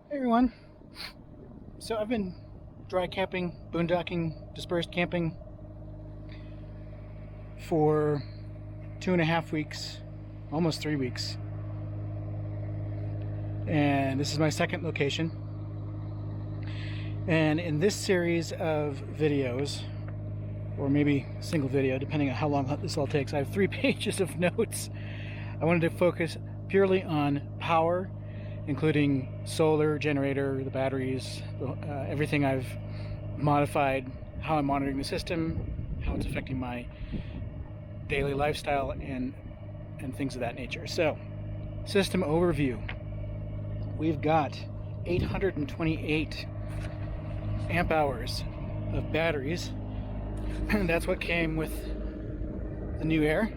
Hey everyone. So I've been dry camping, boondocking, dispersed camping for 2.5 weeks, almost 3 weeks. And this is my second location. And in this series of videos, or maybe a single video, depending on how long this all takes, I have 3 pages of notes. I wanted to focus purely on power, including solar, generator, the batteries, everything I've modified, how I'm monitoring the system, how it's affecting my daily lifestyle, and things of that nature. So, system overview. We've got 828 amp hours of batteries, and that's what came with the new Air.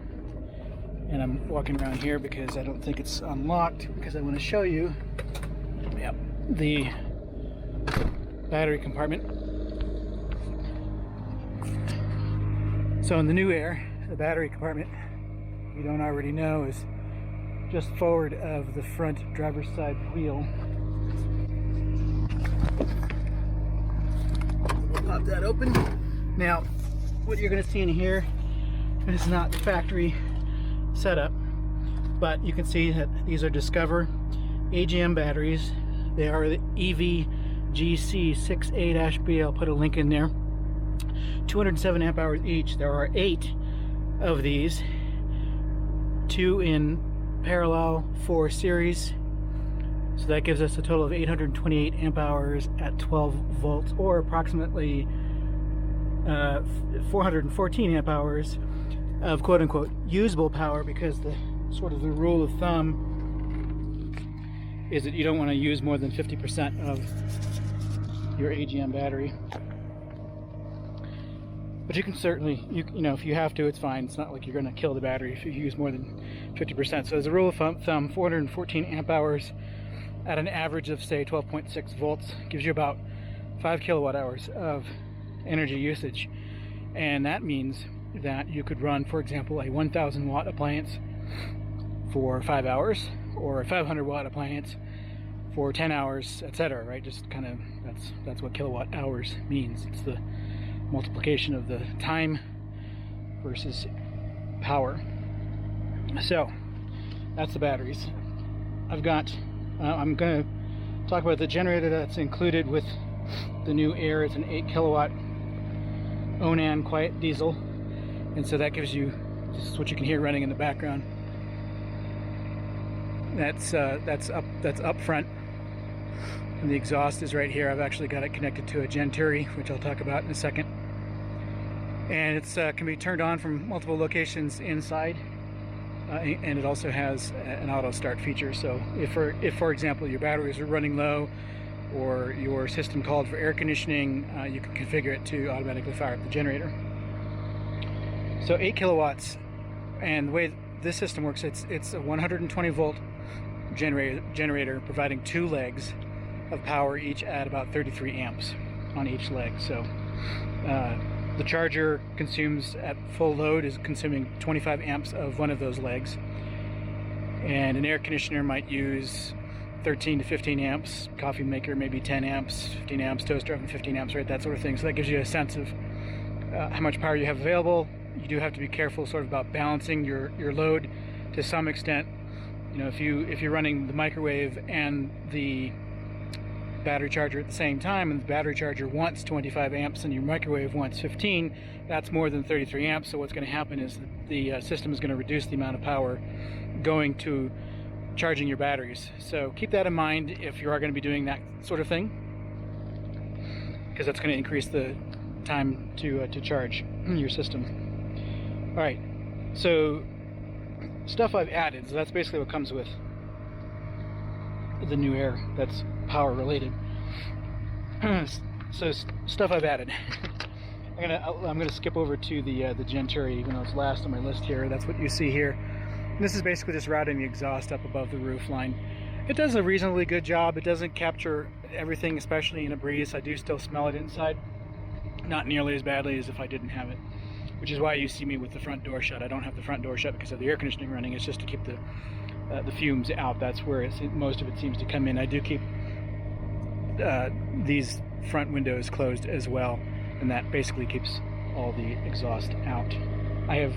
And I'm walking around here because I don't think it's unlocked, because I want to show you the battery compartment. So in the new Air, the battery compartment, if you don't already know, is just forward of the front driver's side wheel. We'll pop that open. Now, what you're going to see in here is not the factory setup, but you can see that these are Discover AGM batteries. They are the EVGC6A-B. I'll put a link in there. 207 amp hours each. There are 8 of these, 2 in parallel, 4 series. So that gives us a total of 828 amp hours at 12 volts, or approximately 414 amp hours of quote-unquote usable power, because the sort of the rule of thumb is that you don't want to use more than 50% of your AGM battery. But you can certainly, you know, if you have to, it's fine. It's not like you're going to kill the battery if you use more than 50%. So as a rule of thumb, 414 amp hours at an average of, say, 12.6 volts gives you about 5 kilowatt hours of energy usage. And that means that you could run, for example, a 1000 watt appliance for 5 hours, or a 500 watt appliance for 10 hours, etc. Right? Just kind of, that's what kilowatt hours means. It's the multiplication of the time versus power. So that's the batteries. I've got, I'm going to talk about the generator that's included with the new Air. It's an 8 kilowatt Onan quiet diesel. And so that gives you, this is what you can hear running in the background. That's up front, and the exhaust is right here. I've actually got it connected to a Genturi, which I'll talk about in a second. And it's can be turned on from multiple locations inside, and it also has an auto start feature. So if for example your batteries are running low, or your system called for air conditioning, you can configure it to automatically fire up the generator. So 8 kilowatts, and the way this system works, it's a 120 volt generator providing 2 legs of power, each at about 33 amps on each leg. So the charger consumes, at full load, is consuming 25 amps of one of those legs, and an air conditioner might use 13 to 15 amps, coffee maker maybe 10 amps, 15 amps, toaster oven 15 amps, right, that sort of thing. So that gives you a sense of how much power you have available. You do have to be careful sort of about balancing your load to some extent. You know, if you're running the microwave and the battery charger at the same time, and the battery charger wants 25 amps and your microwave wants 15, that's more than 33 amps. So what's going to happen is the system is going to reduce the amount of power going to charging your batteries. So keep that in mind if you are going to be doing that sort of thing, because that's going to increase the time to charge your system. All right, so stuff I've added. So that's basically what comes with the new Air. That's power related. So stuff I've added. I'm gonna skip over to the Genturi, even though it's last on my list here. That's what you see here. And this is basically just routing the exhaust up above the roof line. It does a reasonably good job. It doesn't capture everything, especially in a breeze. I do still smell it inside, not nearly as badly as if I didn't have it, which is why you see me with the front door shut. I don't have the front door shut because of the air conditioning running. It's just to keep the fumes out. That's where most of it seems to come in. I do keep these front windows closed as well, and that basically keeps all the exhaust out. I have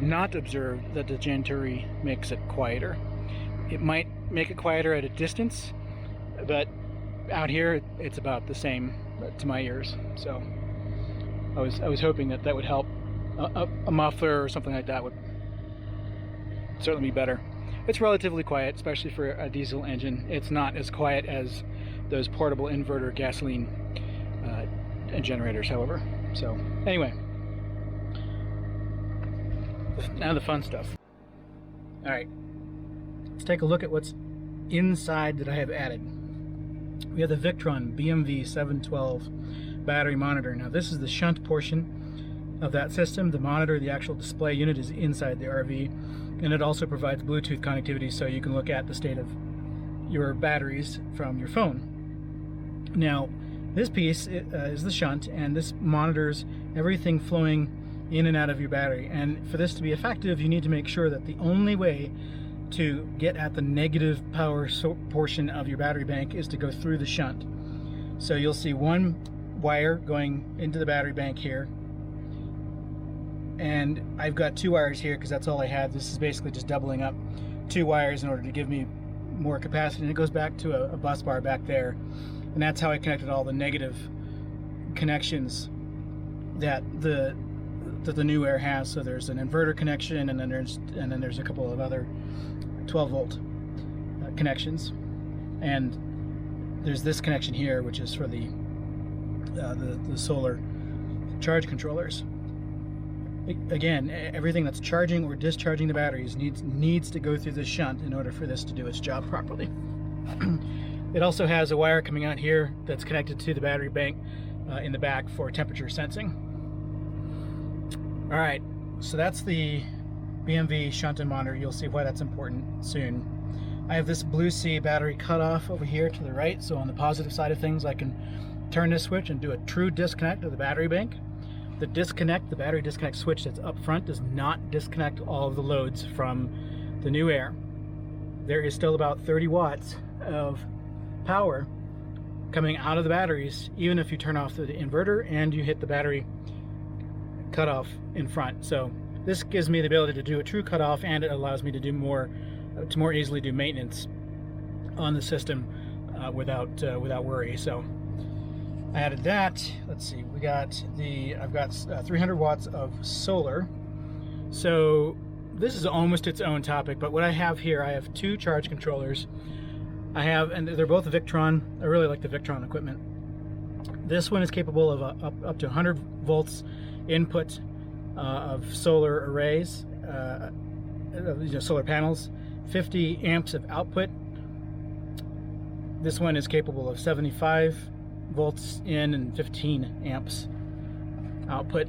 not observed that the Genturi makes it quieter. It might make it quieter at a distance, but out here it's about the same to my ears. So I was hoping that would help. A muffler or something like that would certainly be better. It's relatively quiet, especially for a diesel engine. It's not as quiet as those portable inverter gasoline generators, however. So anyway, now the fun stuff. All right, let's take a look at what's inside that I have added. We have the Victron BMV 712 battery monitor. Now this is the shunt portion of that system. The monitor, the actual display unit, is inside the RV, and it also provides Bluetooth connectivity, so you can look at the state of your batteries from your phone. Now this piece is the shunt, and this monitors everything flowing in and out of your battery. And for this to be effective, you need to make sure that the only way to get at the negative power portion of your battery bank is to go through the shunt. So you'll see one wire going into the battery bank here, and I've got two wires here because that's all I had. This is basically just doubling up two wires in order to give me more capacity, and it goes back to a bus bar back there, and that's how I connected all the negative connections that the new Air has. So there's an inverter connection, and then there's a couple of other 12-volt connections, and there's this connection here, which is for the solar charge controllers. Again, everything that's charging or discharging the batteries needs to go through this shunt in order for this to do its job properly. It also has a wire coming out here that's connected to the battery bank in the back for temperature sensing. All right, so that's the BMV shunt and monitor. You'll see why that's important soon. I have this Blue Sea battery cutoff over here to the right, so on the positive side of things I can turn this switch and do a true disconnect of the battery bank. The battery disconnect switch that's up front does not disconnect all of the loads from the new Air. There is still about 30 watts of power coming out of the batteries, even if you turn off the inverter and you hit the battery cutoff in front. So this gives me the ability to do a true cutoff, and it allows me to more easily do maintenance on the system without worry. So I added that. Let's see, I've got 300 watts of solar. So this is almost its own topic, but what I have here, I have two charge controllers. And they're both Victron. I really like the Victron equipment. This one is capable of up to 100 volts input of solar arrays, solar panels, 50 amps of output. This one is capable of 75 volts in and 15 amps output.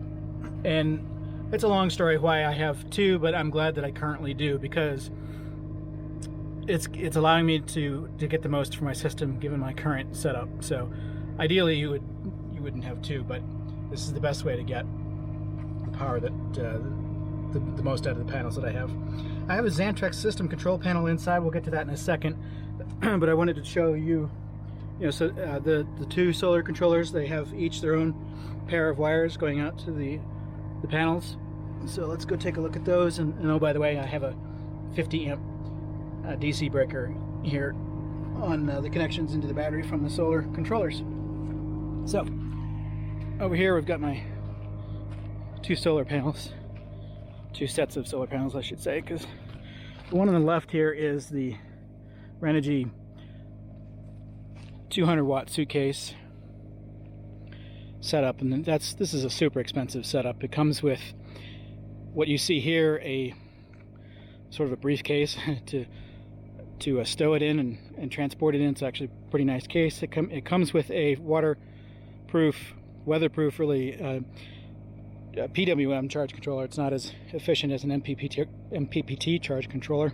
And it's a long story why I have two, but I'm glad that I currently do, because it's allowing me to get the most for my system given my current setup. So ideally you wouldn't have two, but this is the best way to get the power that the most out of the panels that I have. I have a Xantrex system control panel inside. We'll get to that in a second, but I wanted to show you, so the two solar controllers, they have each their own pair of wires going out to the panels. So let's go take a look at those. And oh, by the way, I have a 50 amp DC breaker here on the connections into the battery from the solar controllers. So over here we've got my two solar panels, two sets of solar panels I should say, because the one on the left here is the Renogy 200 watt suitcase setup, and this is a super expensive setup. It comes with what you see here, a sort of a briefcase to stow it in and transport it in. It's actually a pretty nice case. It comes with a weatherproof, really PWM charge controller. It's not as efficient as an MPPT charge controller,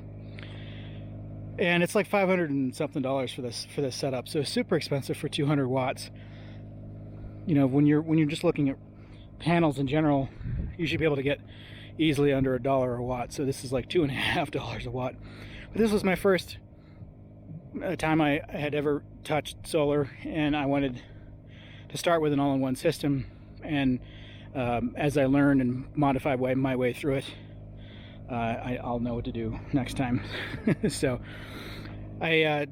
and it's like $500 and something for this setup. So it's super expensive for 200 watts. When you're just looking at panels in general, you should be able to get easily under $1 a watt. So this is like $2.50 a watt. But this was my first time I had ever touched solar, and I wanted to start with an all-in-one system. And as I learn and modify my way through it, I'll know what to do next time. So I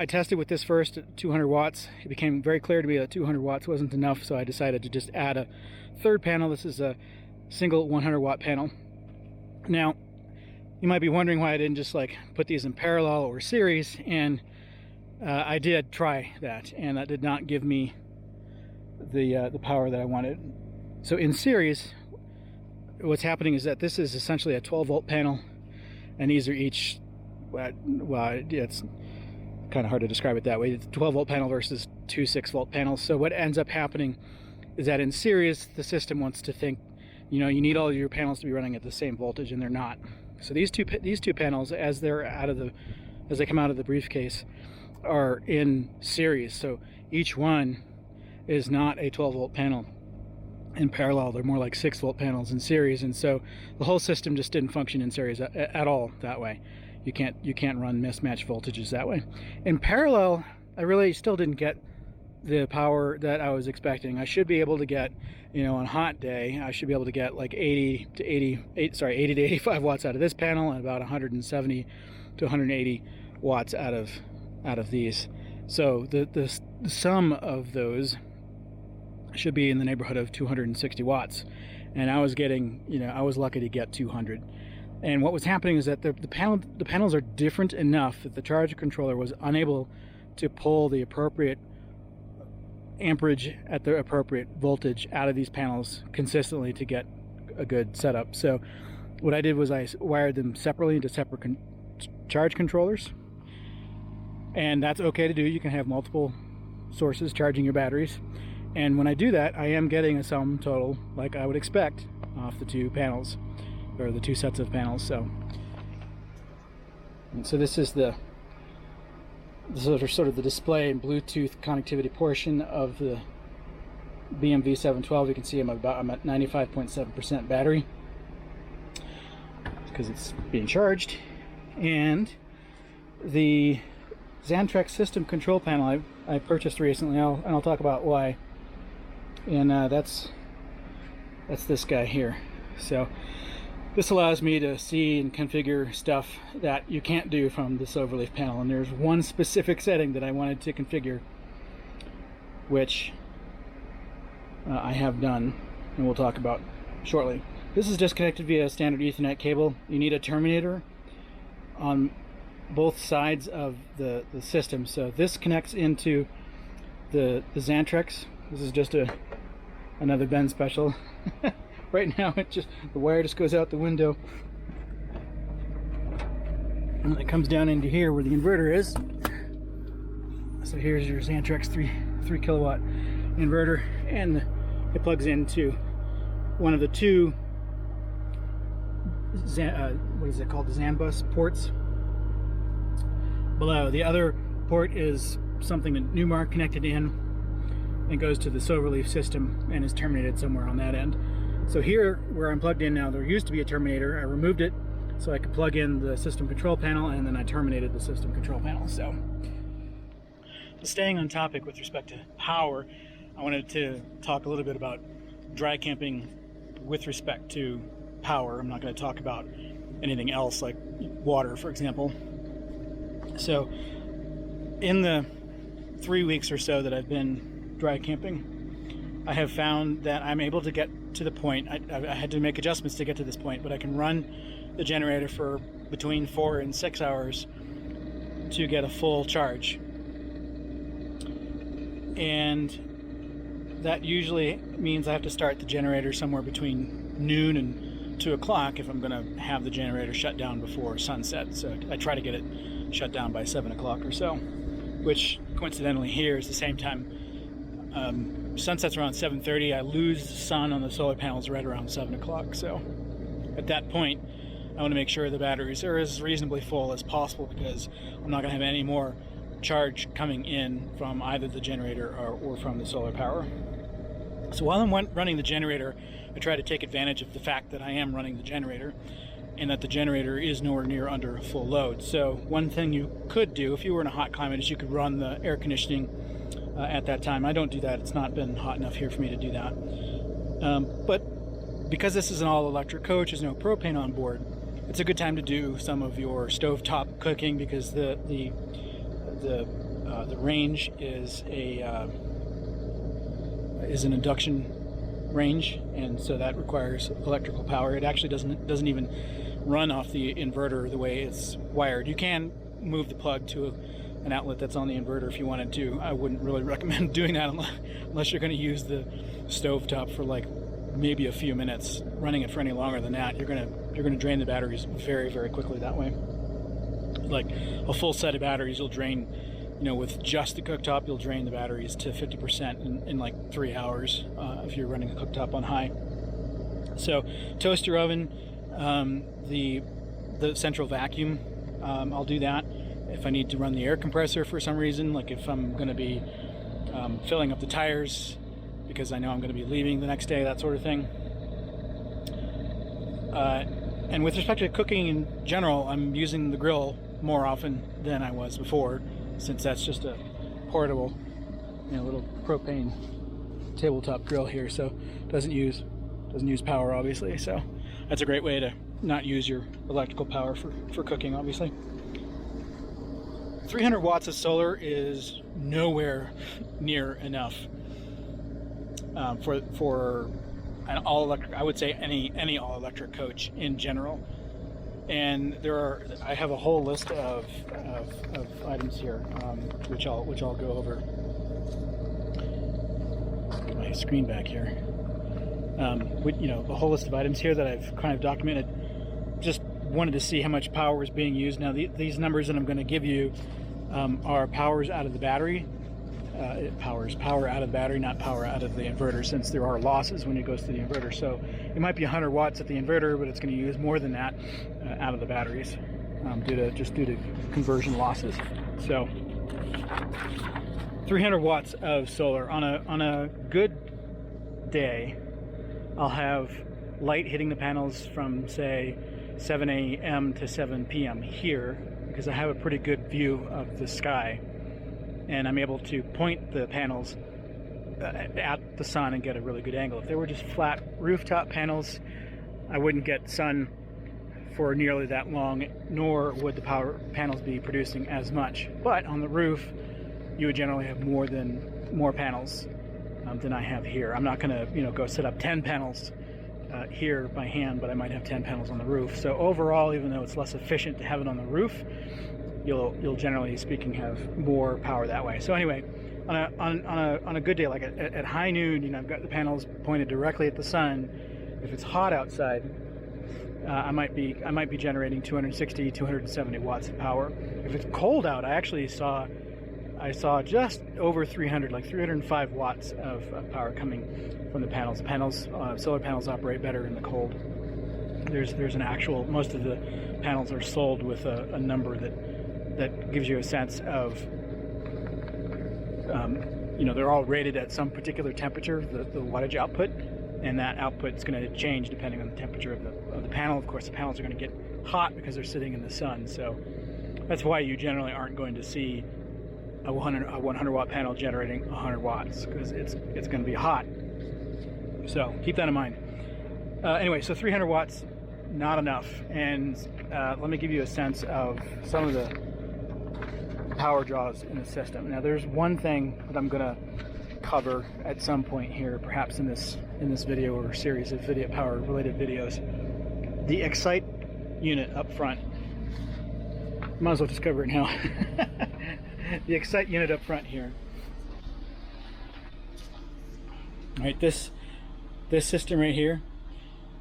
tested with this first at 200 watts. It became very clear to me that 200 watts wasn't enough, so I decided to just add a third panel. This is a single 100 watt panel. Now, you might be wondering why I didn't just like put these in parallel or series, and I did try that, and that did not give me the power that I wanted. So in series, what's happening is that this is essentially a 12 volt panel, and these are each, well, it's kind of hard to describe it that way. It's a 12 volt panel versus two 6 volt panels. So what ends up happening is that in series, the system wants to think, you know, you need all of your panels to be running at the same voltage, and they're not. So these two panels, as they come out of the briefcase, are in series. So each one is not a 12 volt panel in parallel. They're more like 6 volt panels in series, and so the whole system just didn't function in series at all that way. You can't run mismatched voltages that way. In parallel, I really still didn't get the power that I was expecting. I should be able to get, you know, on a hot day, I should be able to get like 80 to 85 watts out of this panel, and about 170 to 180 watts out of these. So the sum of those should be in the neighborhood of 260 watts, and I was getting, you know, I was lucky to get 200. And what was happening is that the panels are different enough that the charge controller was unable to pull the appropriate amperage at the appropriate voltage out of these panels consistently to get a good setup. So what I did was I wired them separately into separate charge controllers, and that's okay to do. You can have multiple sources charging your batteries, and when I do that, I am getting a sum total like I would expect off the two panels, or the two sets of panels. So this is the sort of the display and Bluetooth connectivity portion of the BMV712. You can see I'm at 95.7% battery because it's being charged. And the Xantrex system control panel I purchased recently, and I'll talk about why. And that's this guy here. So this allows me to see and configure stuff that you can't do from this overleaf panel, and there's one specific setting that I wanted to configure, which I have done, and we'll talk about shortly. This is disconnected via a standard Ethernet cable. You need a terminator on both sides of the system. So this connects into the Xantrex. This is just another Ben special. Right now, the wire just goes out the window, and it comes down into here where the inverter is. So here's your Xantrex 3 kilowatt inverter, and it plugs into one of the two what is it called, the XAN bus ports below. The other port is something that Newmark connected in and goes to the Silverleaf system and is terminated somewhere on that end. So here, where I'm plugged in now, there used to be a terminator. I removed it so I could plug in the system control panel, and then I terminated the system control panel. So staying on topic with respect to power, I wanted to talk a little bit about dry camping with respect to power. I'm not going to talk about anything else like water, for example. So in the 3 weeks or so that I've been dry camping, I have found that I'm able to get to the point, I had to make adjustments to get to this point, but I can run the generator for between 4 and 6 hours to get a full charge. And that usually means I have to start the generator somewhere between noon and 2 o'clock if I'm going to have the generator shut down before sunset. So I try to get it shut down by 7 o'clock or so, which coincidentally here is the same time. Sunset's around 7:30. I lose the sun on the solar panels right around 7 o'clock. So at that point, I want to make sure the batteries are as reasonably full as possible, because I'm not going to have any more charge coming in from either the generator or from the solar power. So while I'm running the generator, I try to take advantage of the fact that I am running the generator and that the generator is nowhere near under full load. So one thing you could do if you were in a hot climate is you could run the air conditioning at that time. I don't do that. It's not been hot enough here for me to do that. But because this is an all-electric coach, there's no propane on board, it's a good time to do some of your stovetop cooking, because the range is an induction range, and so that requires electrical power. It actually doesn't even run off the inverter the way it's wired. You can move the plug to an outlet that's on the inverter if you wanted to. I wouldn't really recommend doing that unless you're going to use the stovetop for like maybe a few minutes. Running it for any longer than that, you're going to drain the batteries very, very quickly that way. Like a full set of batteries, you'll drain, with just the cooktop, you'll drain the batteries to 50% in like 3 hours if you're running a cooktop on high. So toaster oven, the central vacuum, I'll do that. If I need to run the air compressor for some reason, like if I'm going to be filling up the tires because I know I'm going to be leaving the next day, that sort of thing. And with respect to cooking in general, I'm using the grill more often than I was before, since that's just a portable, little propane tabletop grill here, so doesn't use power, obviously. So that's a great way to not use your electrical power for cooking, obviously. 300 watts of solar is nowhere near enough for an all-electric, I would say any all-electric coach in general. And I have a whole list of items here, which I'll go over. Get my screen back here. A whole list of items here that I've kind of documented. Just wanted to see how much power is being used. Now these numbers that I'm going to give you are powers out of the battery. It powers power out of the battery, not power out of the inverter, since there are losses when it goes to the inverter. So it might be 100 watts at the inverter, but it's going to use more than that out of the batteries due to conversion losses. So 300 watts of solar on a good day. I'll have light hitting the panels from say 7 a.m. to 7 p.m. here, because I have a pretty good view of the sky, and I'm able to point the panels at the sun and get a really good angle. If they were just flat rooftop panels, I wouldn't get sun for nearly that long, nor would the power panels be producing as much. But on the roof, you would generally have more panels than I have here. I'm not going to go set up 10 panels here by hand, but I might have 10 panels on the roof. So overall, even though it's less efficient to have it on the roof, you'll generally speaking have more power that way. So anyway, on a good day, like at high noon, I've got the panels pointed directly at the sun. If it's hot outside, I might be generating 260, 270 watts of power. If it's cold out, I saw just over 300, like 305 watts of power coming from the panels. Solar panels operate better in the cold. There's an actual, most of the panels are sold with a number that gives you a sense of, they're all rated at some particular temperature, the wattage output, and that output is going to change depending on the temperature of the panel. Of course, the panels are going to get hot because they're sitting in the sun, so that's why you generally aren't going to see a 100 watt panel generating 100 watts, because it's going to be hot. So keep that in mind. Anyway, so 300 watts, not enough. And let me give you a sense of some of the power draws in the system. Now, there's one thing that I'm going to cover at some point here, perhaps in this video or series of power related videos. The Excite unit up front. Might as well just cover it now. The Excite unit up front here. All right, this system right here,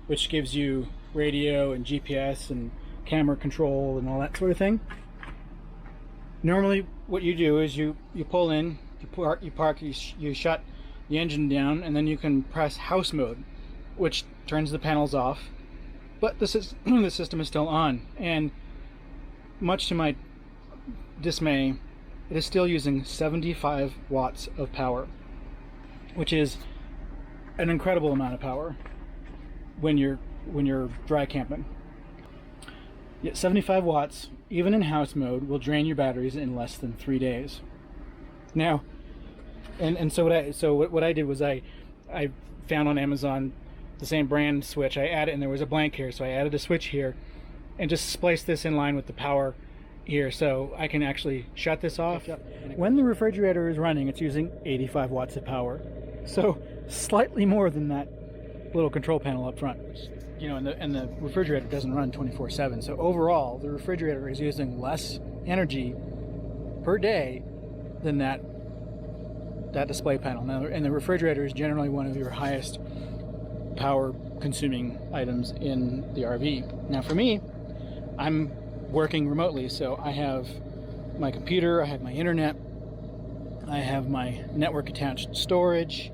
which gives you radio and GPS and camera control and all that sort of thing. Normally, what you do is you pull in, you park, you shut the engine down, and then you can press house mode, which turns the panels off. But the system is still on, and much to my dismay, it is still using 75 watts of power, which is an incredible amount of power when you're dry camping. Yeah, 75 watts, even in house mode, will drain your batteries in less than 3 days. Now, so what I did was I found on Amazon the same brand switch. I added, and there was a blank here, so I added a switch here and just spliced this in line with the power here, so I can actually shut this off. When the refrigerator is running, it's using 85 watts of power, so slightly more than that little control panel up front, which, you know, and the refrigerator doesn't run 24/7. So overall, the refrigerator is using less energy per day than that display panel. Now, and the refrigerator is generally one of your highest power consuming items in the RV. Now, for me, I'm working remotely, so I have my computer, I have my internet, I have my network attached storage.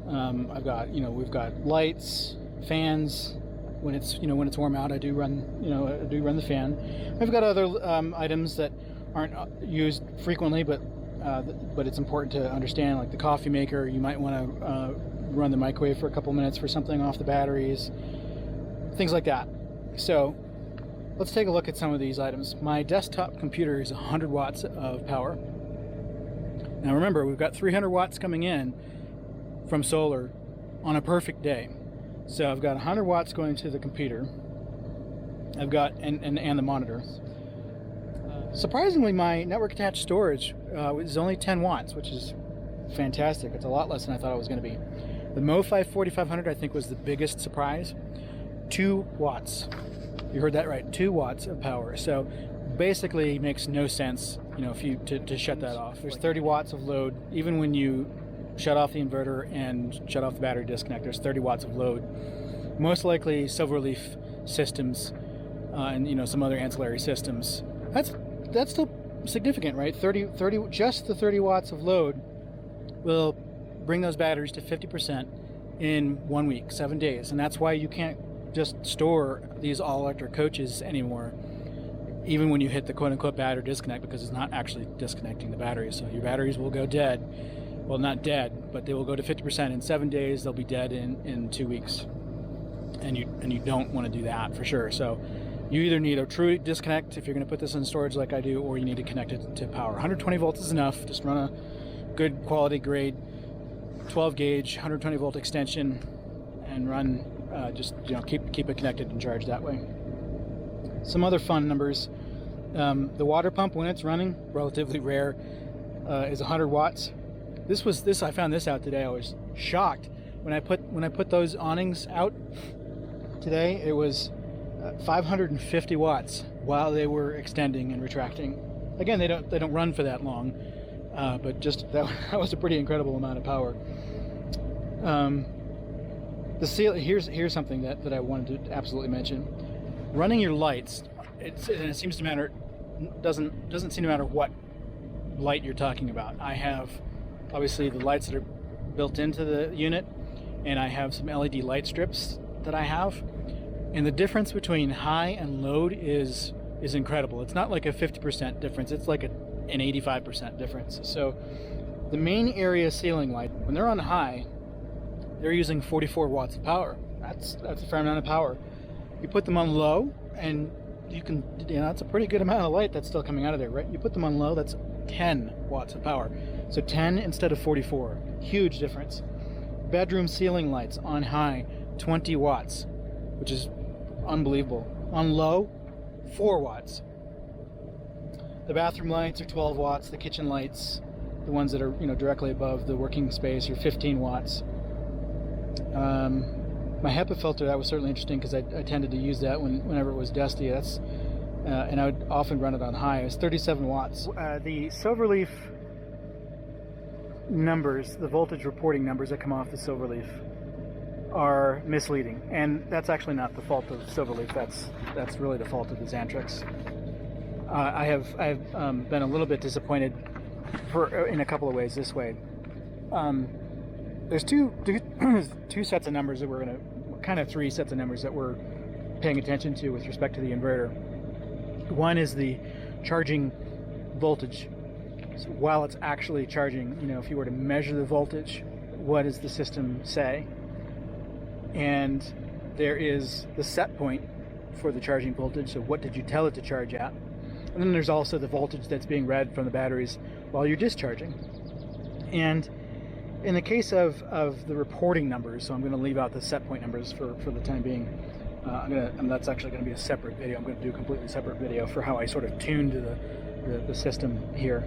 I've got, we've got lights, fans. When it's warm out, I do run the fan. I've got other items that aren't used frequently, but it's important to understand, like the coffee maker. You might want to run the microwave for a couple minutes for something off the batteries, things like that. So let's take a look at some of these items. My desktop computer is 100 watts of power. Now remember, we've got 300 watts coming in from solar on a perfect day. So I've got 100 watts going to the computer. I've got and the monitor. Surprisingly, my network attached storage is only 10 watts, which is fantastic. It's a lot less than I thought it was going to be. The MoFi 4500, I think, was the biggest surprise. 2 watts. You heard that right, 2 watts of power. So basically makes no sense, if you to shut that off. There's 30 watts of load, even when you shut off the inverter and shut off the battery disconnect. There's 30 watts of load. Most likely Silverleaf systems and some other ancillary systems. That's still significant, right? 30 just the 30 watts of load will bring those batteries to 50% in 1 week, 7 days. And that's why you can't just store these all-electric coaches anymore, even when you hit the quote-unquote battery disconnect, because it's not actually disconnecting the batteries. So your batteries will go dead. Well, not dead, but they will go to 50% in 7 days. They'll be dead in 2 weeks. And you don't want to do that for sure. So you either need a true disconnect if you're going to put this in storage like I do, or you need to connect it to power. 120 volts is enough. Just run a good quality grade 12 gauge 120 volt extension and run keep it connected and charged that way. Some other fun numbers. The water pump, when it's running, relatively rare, is 100 watts. I found this out today. I was shocked when I put those awnings out today. It was 550 watts while they were extending and retracting. Again, they don't run for that long, but just that was a pretty incredible amount of power. Here's something that I wanted to absolutely mention. Running your lights, it seems to matter. Doesn't seem to matter what light you're talking about. I have obviously the lights that are built into the unit, and I have some LED light strips that I have, and the difference between high and load is incredible. It's not like a 50% difference, it's like an 85% difference. So the main area ceiling light, when they're on high, they're using 44 watts of power. That's a fair amount of power. You put them on low, and you can, that's a pretty good amount of light that's still coming out of there, right? You put them on low, that's 10 watts of power. So 10 instead of 44, huge difference. Bedroom ceiling lights on high, 20 watts, which is unbelievable. On low, 4 watts. The bathroom lights are 12 watts. The kitchen lights, the ones that are directly above the working space, are 15 watts. My HEPA filter, that was certainly interesting because I tended to use that whenever it was dusty. And I would often run it on high. It was 37 watts. The Silverleaf numbers, the voltage reporting numbers that come off the Silverleaf, are misleading, and that's actually not the fault of Silverleaf. That's really the fault of the Xantrex. I've been a little bit disappointed in a couple of ways. This way, there's two sets of numbers that we're going to, kind of 3 sets of numbers that we're paying attention to with respect to the inverter. One is the charging voltage. So while it's actually charging, if you were to measure the voltage, what does the system say? And there is the set point, for the charging voltage. So what did you tell it to charge at? And then there's also the voltage that's being read from the batteries while you're discharging. And in the case of the reporting numbers, so I'm going to leave out the set point numbers for the time being. That's actually going to be a separate video. I'm going to do a completely separate video for how I sort of tuned the system here.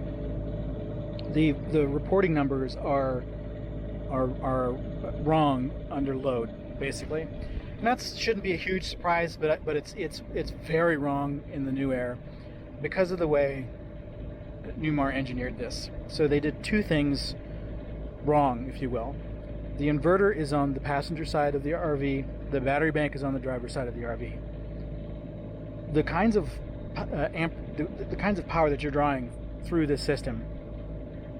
The reporting numbers are wrong under load, basically, and that shouldn't be a huge surprise. But it's very wrong in the new Air because of the way Newmar engineered this. So they did two things wrong, if you will. The inverter is on the passenger side of the RV. The battery bank is on the driver's side of the RV. The kinds of the kinds of power that you're drawing through this system,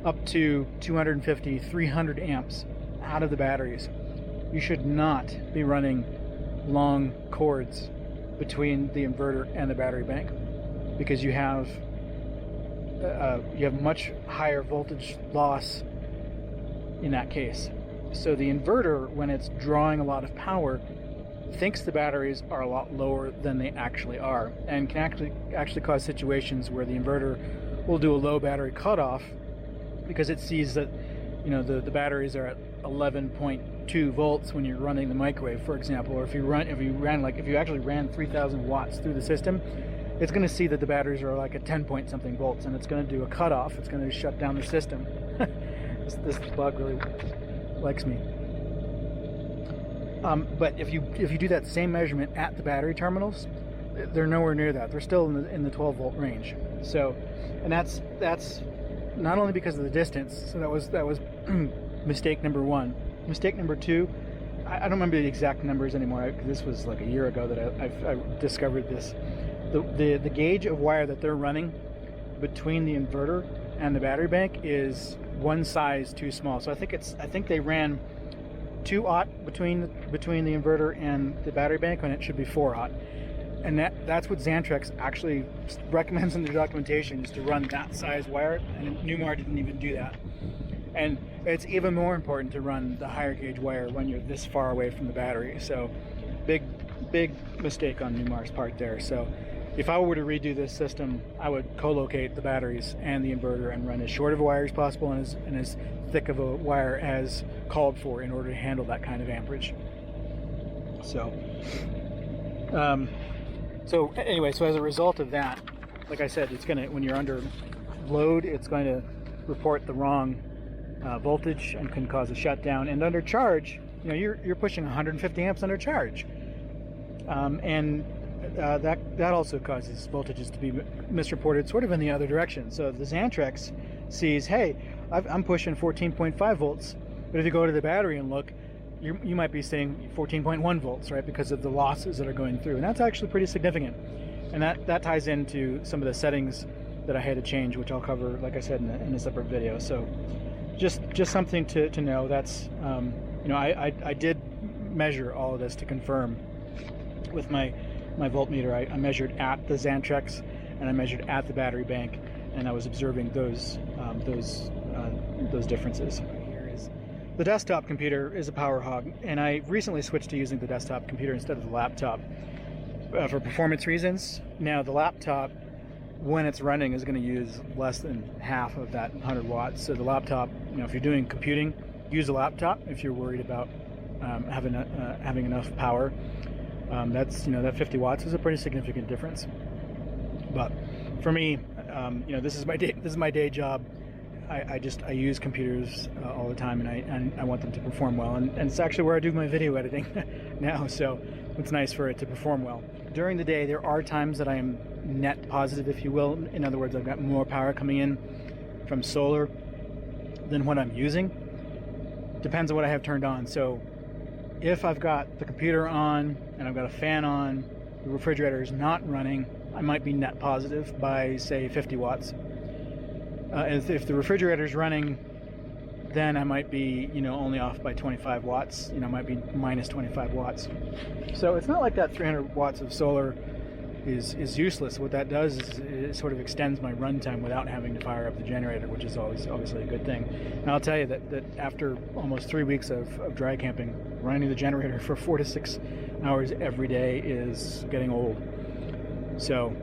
up to 250, 300 amps out of the batteries, you should not be running long cords between the inverter and the battery bank, because you have much higher voltage loss in that case. So the inverter, when it's drawing a lot of power, thinks the batteries are a lot lower than they actually are, and can actually cause situations where the inverter will do a low battery cutoff because it sees that, you know, the batteries are at 11.2 volts when you're running the microwave, for example. Or if you actually ran 3,000 watts through the system, it's going to see that the batteries are like at 10 point something volts, and it's going to do a cutoff. It's going to shut down the system. This bug really likes me. But if you do that same measurement at the battery terminals, they're nowhere near that. They're still in the 12 volt range. So, and that's not only because of the distance. So that was mistake number one. Mistake number two, I don't remember the exact numbers anymore, because this was like a year ago that I discovered this. The gauge of wire that they're running between the inverter and the battery bank is one size too small. So I think they ran 2/0 between the inverter and the battery bank when it should be 4/0. And that's what Xantrex actually recommends in their documentation, is to run that size wire, and Newmar didn't even do that. And it's even more important to run the higher gauge wire when you're this far away from the battery. So big mistake on Newmar's part there. So if I were to redo this system, I would co-locate the batteries and the inverter and run as short of a wire as possible and as thick of a wire as called for in order to handle that kind of amperage. So anyway, so as a result of that, like I said, it's gonna, when you're under load, it's going to report the wrong voltage and can cause a shutdown. And under charge, you know, you're pushing 150 amps under charge, and that also causes voltages to be misreported sort of in the other direction. So the Xantrex sees, hey, I'm pushing 14.5 volts, but if you go to the battery and look, you might be seeing 14.1 volts, right, because of the losses that are going through. And that's actually pretty significant. And that ties into some of the settings that I had to change, which I'll cover, like I said, in a separate video. So just something to know. That's, you know, I did measure all of this to confirm with my voltmeter. I measured at the Xantrex, and I measured at the battery bank, and I was observing those differences. The desktop computer is a power hog, and I recently switched to using the desktop computer instead of the laptop for performance reasons. Now the laptop, when it's running, is going to use less than half of that 100 watts. So the laptop, you know, if you're doing computing, use a laptop. If you're worried about having enough power, that's, you know, that 50 watts is a pretty significant difference. But for me, you know, this is my day job. I use computers all the time, and I want them to perform well, and it's actually where I do my video editing now, so it's nice for it to perform well. During the day, there are times that I am net positive, if you will. In other words, I've got more power coming in from solar than what I'm using. Depends on what I have turned on. So if I've got the computer on and I've got a fan on, the refrigerator is not running, I might be net positive by, say, 50 watts. If the refrigerator is running, then I might be, you know, only off by 25 watts. You know, might be minus 25 watts. So it's not like that 300 watts of solar is useless. What that does is it sort of extends my runtime without having to fire up the generator, which is always obviously a good thing. And I'll tell you that after almost 3 weeks of dry camping, running the generator for 4 to 6 hours every day is getting old. So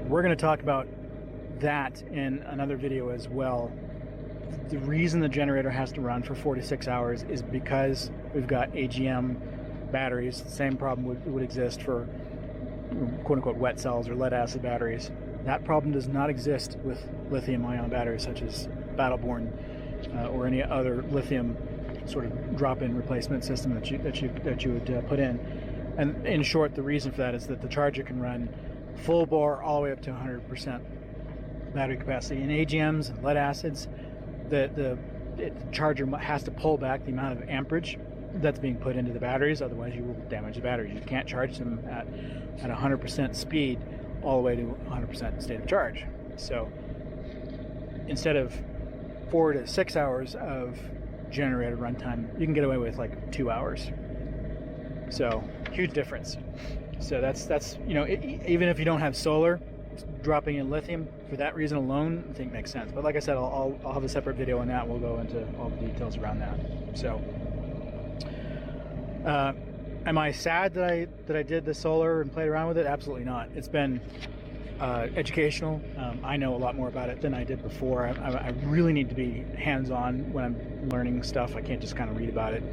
we're going to talk about that in another video as well. The reason the generator has to run for 4 to 6 hours is because we've got AGM batteries. The same problem would exist for quote-unquote wet cells or lead acid batteries. That problem does not exist with lithium-ion batteries such as Battleborn or any other lithium sort of drop-in replacement system that you would put in. And in short, the reason for that is that the charger can run full bore all the way up to 100% battery capacity. In AGMs and lead acids, the charger has to pull back the amount of amperage that's being put into the batteries, otherwise you will damage the batteries. You can't charge them at 100% speed all the way to 100% state of charge. So instead of 4 to 6 hours of generator runtime, you can get away with like 2 hours. So huge difference. So that's you know, even if you don't have solar, dropping in lithium for that reason alone, I think makes sense. But like I said, I'll have a separate video on that. We'll go into all the details around that. So am I sad that I did the solar and played around with it? Absolutely not. It's been educational. I know a lot more about it than I did before. I really need to be hands-on when I'm learning stuff. I can't just kind of read about it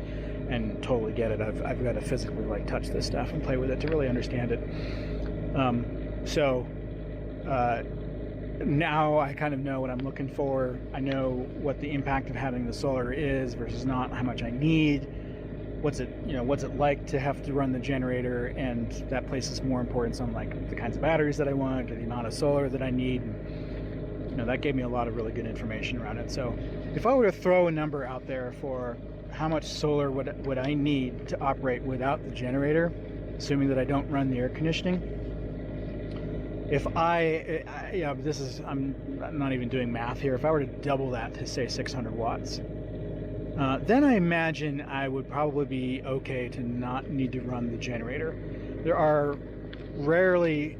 and totally get it. I've got to physically like touch this stuff and play with it to really understand it. Now I kind of know what I'm looking for. I know what the impact of having the solar is versus not, how much I need. What's it like to have to run the generator, and that places more importance on like the kinds of batteries that I want or the amount of solar that I need. And, that gave me a lot of really good information around it. So if I were to throw a number out there for how much solar would I need to operate without the generator, assuming that I don't run the air conditioning, if I'm not even doing math here, if I were to double that to say 600 watts, then I imagine I would probably be okay to not need to run the generator. There's rarely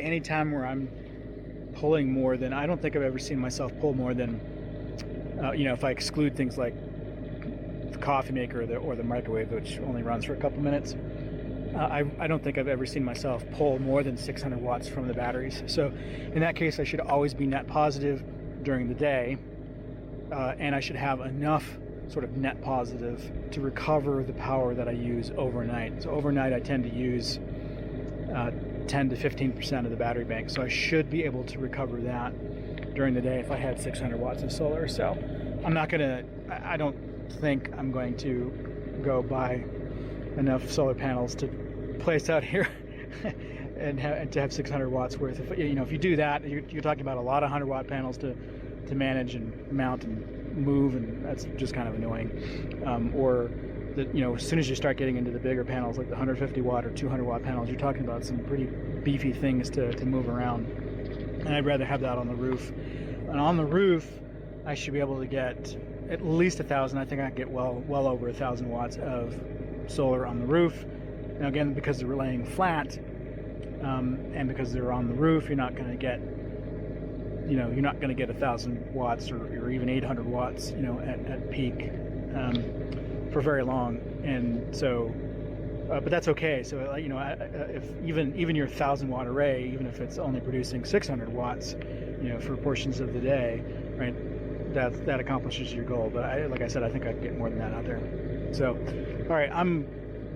any time where I'm pulling more than, I don't think I've ever seen myself pull more than, if I exclude things like the coffee maker or the microwave, which only runs for a couple minutes. I don't think I've ever seen myself pull more than 600 watts from the batteries. So in that case, I should always be net positive during the day, and I should have enough sort of net positive to recover the power that I use overnight. So overnight I tend to use 10 to 15% of the battery bank, so I should be able to recover that during the day if I had 600 watts of solar. So I don't think I'm going to go buy enough solar panels to place out here and to have 600 watts worth. If you do that, you're talking about a lot of 100-watt panels to manage and mount and move, and that's just kind of annoying. As soon as you start getting into the bigger panels, like the 150-watt or 200-watt panels, you're talking about some pretty beefy things to move around. And I'd rather have that on the roof. And on the roof, I should be able to get at least 1,000. I think I can get well over 1,000 watts of solar on the roof. Now again, because they're laying flat, and because they're on the roof, you're not going to get 1,000 watts or even 800 watts, at peak for very long. And so, but that's okay. So, if even your 1,000-watt array, even if it's only producing 600 watts, for portions of the day, right, that accomplishes your goal. But like I said, I think I could get more than that out there. So, all right, I'm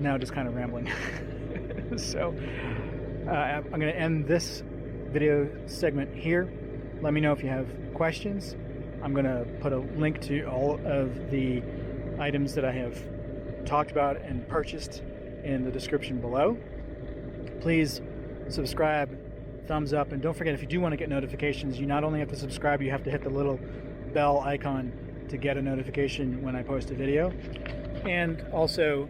now just kind of rambling. So, I'm going to end this video segment here. Let me know if you have questions. I'm going to put a link to all of the items that I have talked about and purchased in the description below. Please subscribe, thumbs up, and don't forget, if you do want to get notifications, you not only have to subscribe, you have to hit the little bell icon to get a notification when I post a video. And also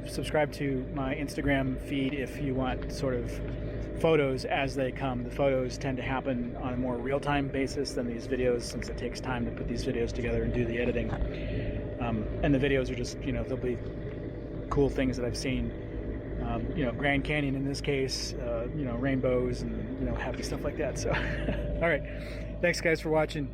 subscribe to my Instagram feed if you want sort of photos as they come. The photos tend to happen on a more real-time basis than these videos, since it takes time to put these videos together and do the editing. And the videos are just, they'll be cool things that I've seen you know, Grand Canyon in this case, you know, rainbows and, you know, happy stuff like that. So, all right. Thanks, guys, for watching.